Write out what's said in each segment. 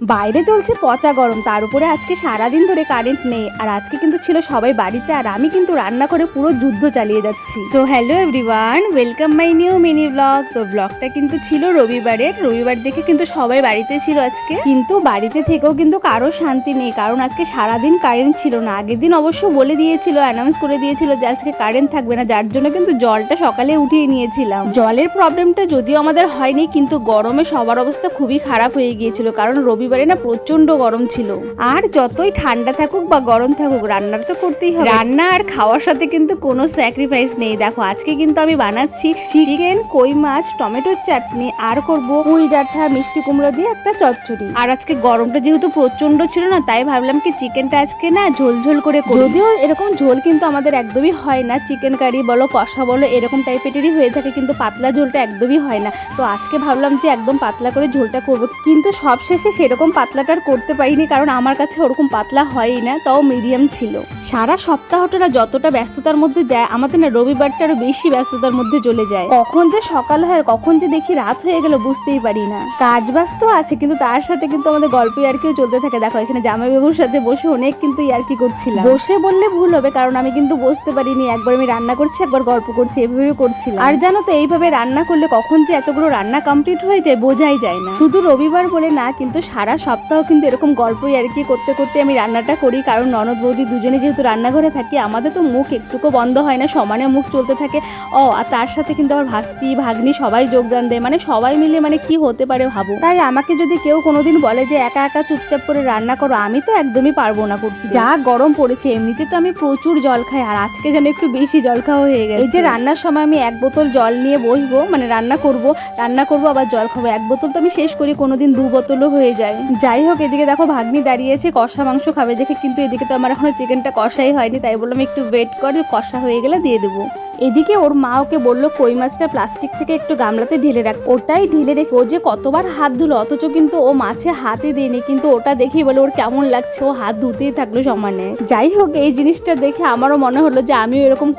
বাইরে চলছে পচা গরম, তার উপরে আজকে সারাদিন ধরে কারেন্ট নেই। আর আজকে কিন্তু ছিল সবাই বাড়িতে, আর আমি কিন্তু রান্না করে পুরো যুদ্ধ চালিয়ে যাচ্ছি। So hello everyone, welcome my new mini blog. তো ব্লগটা কিন্তু ছিল রবিবার দেখে কিন্তু সবাই বাড়িতে ছিল আজকে, কিন্তু বাড়িতে থেকেও কিন্তু কারো শান্তি নেই, কারণ আজকে সারাদিন কারেন্ট ছিল না। আগের দিন অবশ্য বলে দিয়েছিল, অ্যানাউন্স করে দিয়েছিল যে আজকে কারেন্ট থাকবে না, যার জন্য কিন্তু জলটা সকালে উঠিয়ে নিয়েছিলাম। জলের প্রবলেমটা যদিও আমাদের হয়নি, কিন্তু গরমে সবার অবস্থা খুবই খারাপ হয়ে গিয়েছিল, কারণ রবিবারে না প্রচন্ড গরম ছিল। আর যতই ঠান্ডা থাকুক বা গরম থাকুক, রান্না তো করতেই হবে। রান্না আর খাওয়ার সাথে কিন্তু কোনো স্যাক্রিফাইস নেই। দেখো আজকে কিন্তু আমি বানাচ্ছি চিকেন, কই মাছ, টমেটোর চাটনি, আর করবো পুঁই ডাঁটা, মিষ্টি কুমড়ো দিয়ে একটা চচ্চড়ি। আর আজকে গরমটা যেহেতু প্রচন্ড ছিল না, তাই ভাবলাম কি চিকেনটা আজকে না ঝোল ঝোল করে করি। যদিও এরকম ঝোল কিন্তু আমাদের একদমই হয় না, চিকেন কারি বলো কষা বলো এরকম টাইপেরই হয়ে থাকে, কিন্তু পাতলা ঝোলটা একদমই হয় না। তো আজকে ভাবলাম যে একদম পাতলা করে ঝোলটা করবো, কিন্তু সবশেষে সেরকম পাতলাটা আর করতে পারিনি, কারণ আমার কাছে ওরকম পাতলা হয়ই না, তাও মিডিয়াম ছিল। সারা সপ্তাহটা না যতটা ব্যস্ততার মধ্যে যায়, আমাদের না রবিবারটা আরো বেশি ব্যস্ততার মধ্যে চলে যায়। কখন যে সকাল হয় আর কখন যে দেখি রাত হয়ে গেল বুঝতেই পারি না। কাজ বাস্ত আছে, কিন্তু তার সাথে কিন্তু আমাদের গল্প ইয়ার্কিও চলতে থাকে। দেখো এখানে জামাইবাবুর সাথে বসে অনেক কিন্তু ইয়ার্কি করছিলাম। বসে বললে ভুল হবে, কারণ আমি কিন্তু বসতে পারিনি। একবার আমি রান্না করছি, একবার গল্প করছি, এভাবে করছিলাম। আর জানো তো এইভাবে রান্না করলে কখন যে এতগুলো রান্না কমপ্লিট হয়ে যায় বোঝাই যায় না। শুধু রবিবার বলে না, কিন্তু সারা সপ্তাহ কিন্তু এরকম গল্প ইয়ার্কি করতে করতে আমি রান্নাটা করি, কারণ ননদ বৌদি দুজনে যেহেতু রান্নাঘরে থাকি, আমাদের তো মুখ একটুকু বন্ধ হয় না, সমানে মুখ চলতে থাকে। আর তার সাথে কিন্তু আমার ভাস্তি ভাগ্নি সবাই যোগদান দেয়, মানে সবাই মিলে মানে কি হতে পারে ভাবো। তাই আমাকে যদি কেউ কোনোদিন বলে যে একা একা চুপচাপ করে রান্না করো, আমি তো একদমই পারবো না করতে। যা গরম পড়েছে, এমনিতে তো আমি প্রচুর জল খাই, আর আজকে যেন একটু বেশি জল খাওয়া হয়ে গেছে। এই যে রান্নার সময় আমি 1 বোতল জল নিয়ে বসবো, মানে রান্না করবো আবার জল খাবো। 1 বোতল তো আমি শেষ করি, কোনোদিন 2 বোতলও হয়ে যায়। যাই হোক, এদিকে দেখো ভাগ্নি দাঁড়িয়েছে কষা মাংস খাবে দেখে, কিন্তু এদিকে তো আমার এখনো চিকেনটা কষাই হয়নি, তাই বললাম একটু ওয়েট করে, কষা হয়ে গেলে দিয়ে দেবো। এদিকে ওর মা ওকে বললো কই মাছটা প্লাস্টিক থেকে একটু গামলাতে ঢেলে রাখ। ওটাই ঢেলে রেখে ও যে কতবার হাত ধুলো, অথচ কিন্তু ও মাছে হাতই দেয়নি, কিন্তু ওটা দেখেই বলে ওর কেমন লাগছে, ও হাত ধুতেই থাকলো সমানে। যাই হোক, এই জিনিসটা দেখে আমারও মনে হলো যে আমিও এরকম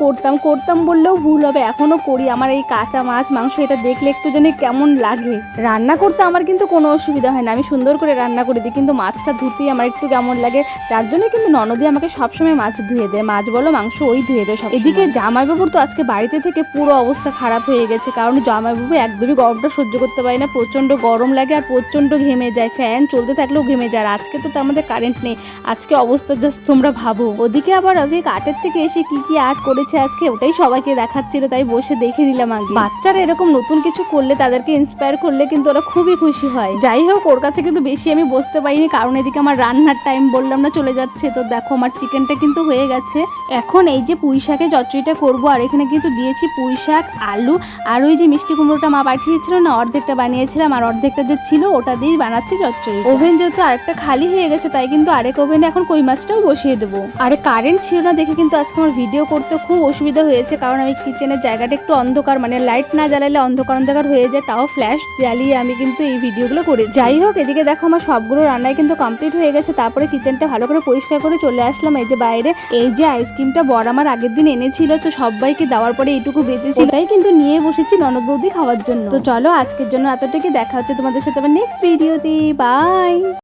করতাম বললেও ভুল হবে, এখনো করি। আমার এই কাঁচা মাছ মাংস এটা দেখলে একটু যেন কেমন লাগে। রান্না করতে আমার কিন্তু কোনো অসুবিধা হয় না, আমি সুন্দর করে রান্না করে দিই, কিন্তু মাছটা ধুতেই আমার একটু কেমন লাগে। তার জন্য কিন্তু ননদি আমাকে সবসময় মাছ ধুয়ে দেয়, মাছ বলো মাংস ওই ধুয়ে দেয় সব। এদিকে জামাইবাবুর তো আজকে বাড়িতে থেকে পুরো অবস্থা খারাপ হয়ে গেছে, কারণ জামাইবাবু একদমই গরমটা সহ্য করতে পারে না, প্রচন্ড গরম লাগে আর প্রচন্ড ঘেমে যায়, ফ্যান চলতে থাকলেও ঘেমে যায়। আর আজকে তো তার মধ্যে কারেন্ট নেই, আজকে অবস্থা জাস্ট তোমরা ভাবো। ওদিকে আবার অভিক আর্টের থেকে এসে কি আর্ট করেছে আজকে, ওটাই সবাইকে দেখাচ্ছিল, তাই বসে দেখে নিলাম আগে। বাচ্চারা এরকম নতুন কিছু করলে, তাদেরকে ইন্সপায়ার করলে কিন্তু ওরা খুবই খুশি হয়। যাই হোক, ওর কাছে কিন্তু বেশি আমি বসতে পারিনি, কারণ এদিকে আমার রান্নার টাইম বললাম না চলে যাচ্ছে। তো দেখো আমার চিকেনটা কিন্তু হয়ে গেছে। এখন এই যে পুঁই শাকের চচ্চড়িটা করবো, আর এখানে কিন্তু দিয়েছি পুঁই শাক, আলু, আর ওই যে মিষ্টি কুমড়োটা মা পাঠিয়েছিল না, অর্ধেকটা বানিয়েছিলাম, আর অর্ধেকটা যে ছিল ওটা দিয়েই বানাচ্ছি চচ্চড়ি। ওভেন যেহেতু আরেকটা খালি হয়ে গেছে, তাই কিন্তু আরেক ওভেনে এখন কই মাছটাও বসিয়ে দেবো। আর কারেন্ট ছিল না দেখে কিন্তু আজকে আমার ভিডিও করতে খুব অসুবিধা হয়েছে, কারণ আমি কিচেনের জায়গাটা একটু অন্ধকার, মানে লাইট না জ্বালালে অন্ধকার হয়ে যায়, তাও ফ্ল্যাশ জ্বালিয়ে আমি কিন্তু এই ভিডিওগুলো করেছি। যাই হোক, এদিকে দেখো আমার সবগুলো রান্নাই কিন্তু কমপ্লিট হয়ে গেছে। তারপরে কিচেনটা ভালো করে পরিষ্কার করে চলে আসলাম। এই যে বাইরে এই যে আইসক্রিমটা বর আমার আগের দিন এনেছিল, তো সবাইকে দেওয়ার পরে এইটুকু বেঁচেছিল, তাই কিন্তু নিয়ে বসেছি ননদ বৌদি খাওয়ার জন্য। তো চলো আজকের জন্য এতটুকু, দেখা হচ্ছে তোমাদের সাথে আবার নেক্সট ভিডিওতে। বাই।